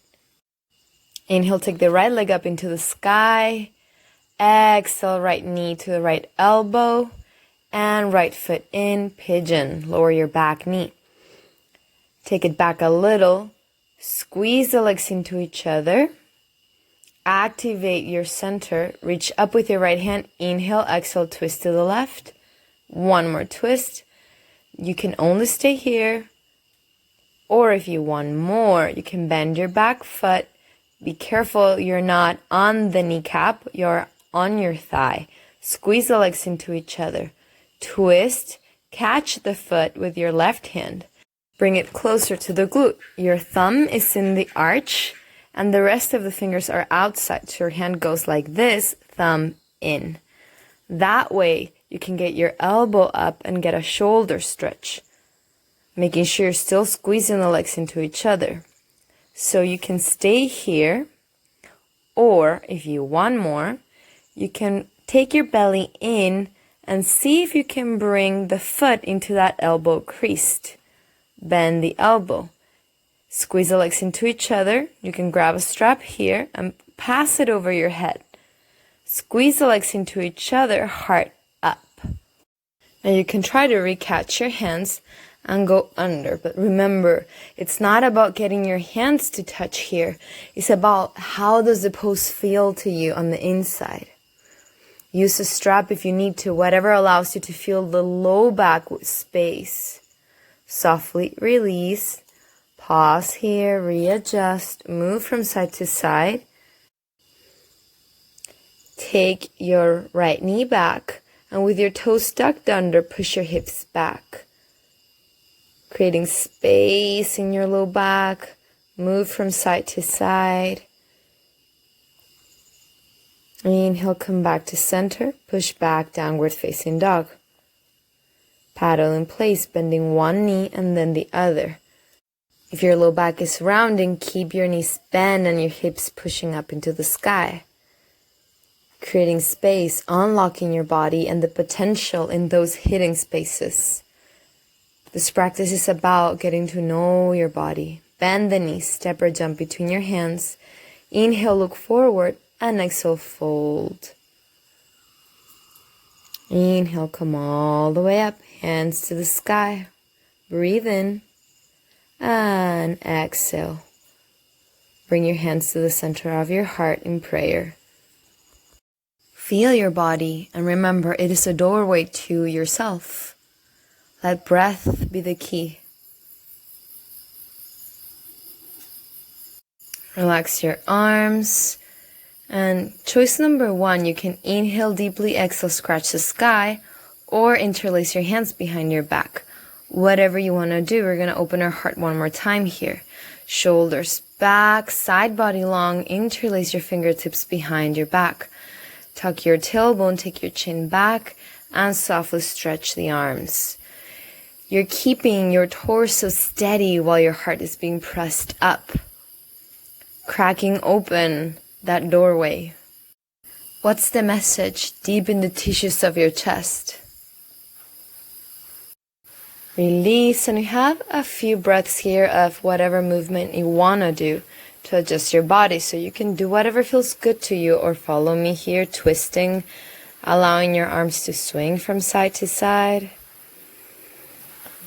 Inhale, take the right leg up into the sky. Exhale, right knee to the right elbow. And right foot in, pigeon. Lower your back knee. Take it back a little. Squeeze the legs into each other. Activate your center. Reach up with your right hand. Inhale, exhale, twist to the left. One more twist. You can only stay here. Or if you want more, you can bend your back foot. Be careful you're not on the kneecap. You're on your thigh. Squeeze the legs into each other. Twist. Catch the foot with your left hand. Bring it closer to the glute. Your thumb is in the arch and the rest of the fingers are outside. So your hand goes like this, thumb in. That way you can get your elbow up and get a shoulder stretch. Making sure you're still squeezing the legs into each other. So you can stay here, or if you want more, you can take your belly in and see if you can bring the foot into that elbow creased. Bend the elbow. Squeeze the legs into each other. You can grab a strap here and pass it over your head. Squeeze the legs into each other, heart up. Now you can try to recatch your hands and go under. But remember, it's not about getting your hands to touch here. It's about how does the pose feel to you on the inside. Use a strap if you need to, whatever allows you to feel the low back with space. Softly release. Pause here, readjust, move from side to side. Take your right knee back and with your toes tucked under, push your hips back. Creating space in your low back. Move from side to side. Inhale, come back to center. Push back, downward facing dog. Paddle in place, bending one knee and then the other. If your low back is rounding, keep your knees bent and your hips pushing up into the sky. Creating space, unlocking your body and the potential in those hidden spaces. This practice is about getting to know your body. Bend the knees, step or jump between your hands. Inhale, look forward, and exhale, fold. Inhale, come all the way up, hands to the sky. Breathe in, and exhale. Bring your hands to the center of your heart in prayer. Feel your body, and remember, it is a doorway to yourself. Let breath be the key. Relax your arms. And choice number 1, you can inhale deeply, exhale, scratch the sky, or interlace your hands behind your back. Whatever you want to do, we're going to open our heart one more time here. Shoulders back, side body long, interlace your fingertips behind your back. Tuck your tailbone, take your chin back, and softly stretch the arms. You're keeping your torso steady while your heart is being pressed up. Cracking open that doorway. What's the message deep in the tissues of your chest? Release, and you have a few breaths here of whatever movement you want to do to adjust your body. So you can do whatever feels good to you, or follow me here, twisting, allowing your arms to swing from side to side.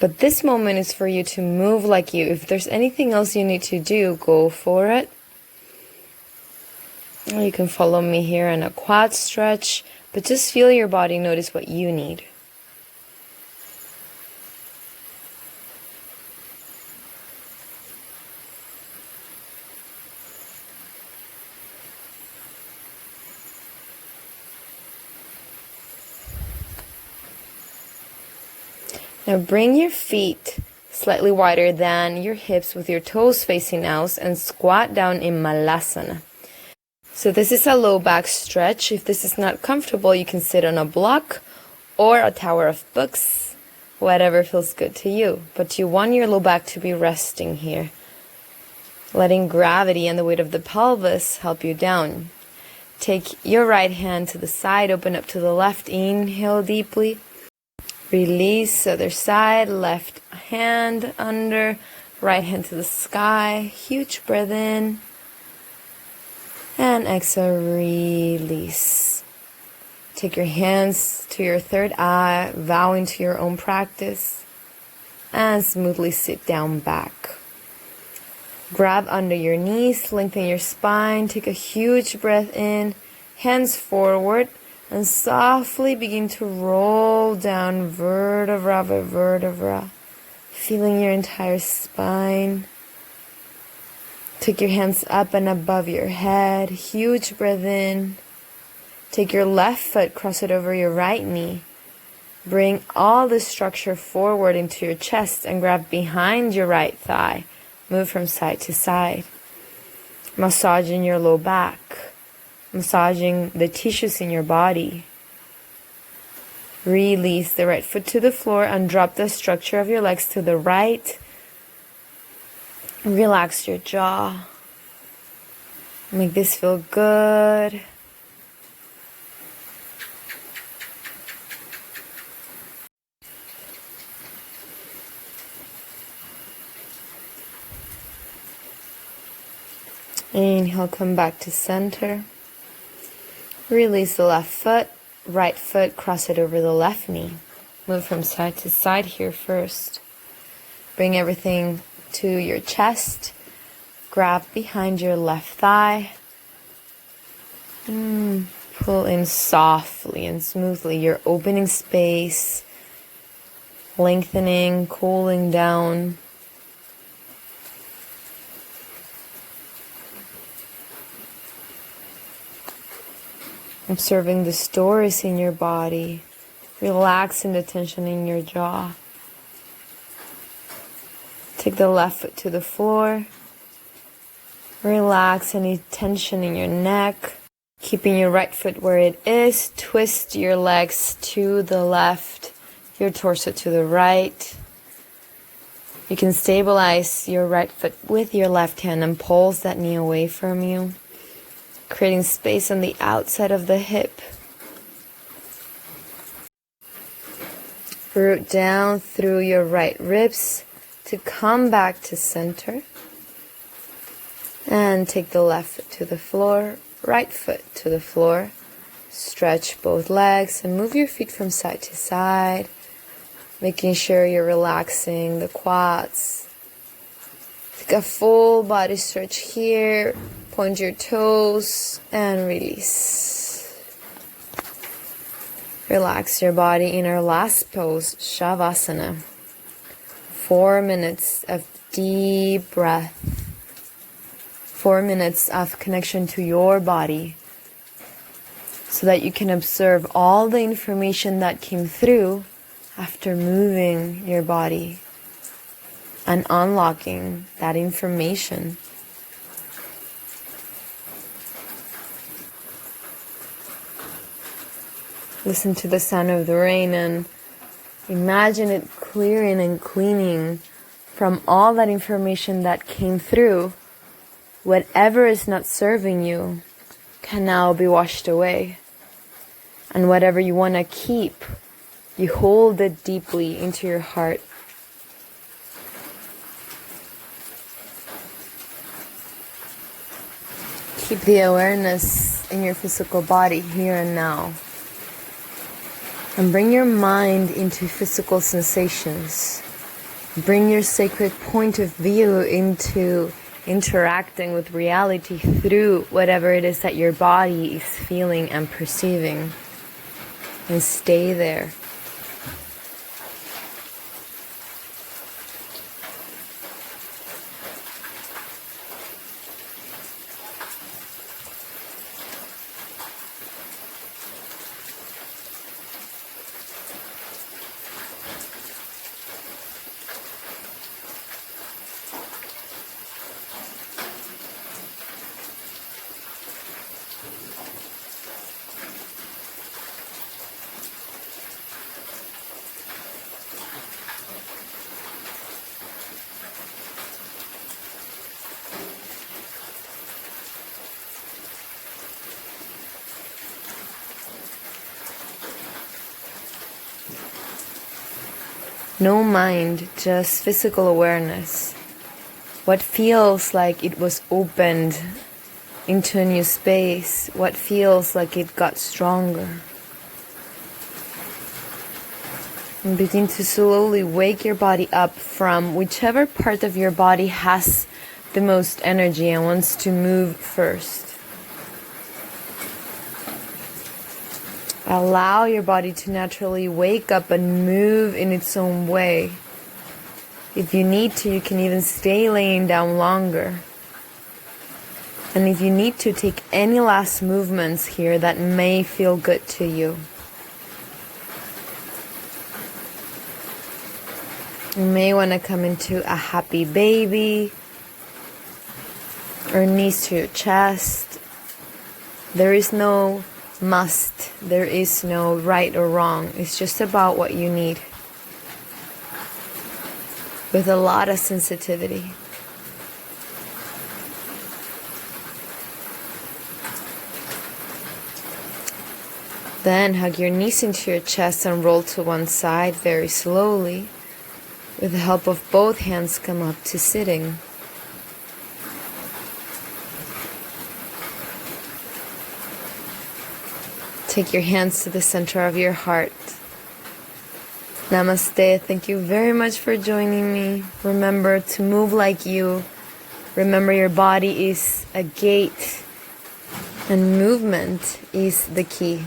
But this moment is for you to move like you. If there's anything else you need to do, go for it. You can follow me here in a quad stretch, But just feel your body, notice what you need. Now bring your feet slightly wider than your hips with your toes facing out and squat down in Malasana. So this is a low back stretch. If this is not comfortable, you can sit on a block or a tower of books, whatever feels good to you. But you want your low back to be resting here, letting gravity and the weight of the pelvis help you down. Take your right hand to the side, open up to the left, inhale deeply. Release, other side, left hand under, right hand to the sky. Huge breath in. And exhale, release. Take your hands to your third eye, vowing to your own practice. And smoothly sit down back. Grab under your knees, lengthen your spine. Take a huge breath in, hands forward. And softly begin to roll down vertebra by vertebra, feeling your entire spine. Take your hands up and above your head. Huge breath in. Take your left foot, cross it over your right knee. Bring all the structure forward into your chest and grab behind your right thigh. Move from side to side. Massaging your low back. Massaging the tissues in your body. Release the right foot to the floor and drop the structure of your legs to the right. Relax your jaw. Make this feel good. Inhale, come back to center. Release the left foot, right foot, cross it over the left knee. Move from side to side here first. Bring everything to your chest. Grab behind your left thigh. Pull in softly and smoothly. You're opening space, lengthening, cooling down. Observing the stories in your body, relaxing the tension in your jaw. Take the left foot to the floor. Relax any tension in your neck. Keeping your right foot where it is. Twist your legs to the left, your torso to the right. You can stabilize your right foot with your left hand and pulse that knee away from you, creating space on the outside of the hip. Root down through your right ribs to come back to center. And take the left foot to the floor, right foot to the floor. Stretch both legs and move your feet from side to side, making sure you're relaxing the quads. Take a full body stretch here. Point your toes and release. Relax your body in our last pose, Shavasana. 4 minutes of deep breath. 4 minutes of connection to your body so that you can observe all the information that came through after moving your body and unlocking that information. Listen to the sound of the rain and imagine it clearing and cleaning from all that information that came through. Whatever is not serving you can now be washed away. And whatever you want to keep, you hold it deeply into your heart. Keep the awareness in your physical body here and now. And bring your mind into physical sensations. Bring your sacred point of view into interacting with reality through whatever it is that your body is feeling and perceiving. and stay there. No mind, just physical awareness. What feels like it was opened into a new space, what feels like it got stronger. And begin to slowly wake your body up from whichever part of your body has the most energy and wants to move first. Allow your body to naturally wake up and move in its own way. If you need to, you can even stay laying down longer. And if you need to, take any last movements here that may feel good to you. You may want to come into a happy baby, or knees to your chest. There is no must, there is no right or wrong. It's just about what you need, with a lot of sensitivity. Then hug your knees into your chest and roll to one side very slowly. With the help of both hands, come up to sitting. Take your hands to the center of your heart. Namaste. Thank you very much for joining me. Remember to move like you. Remember your body is a gate, and movement is the key.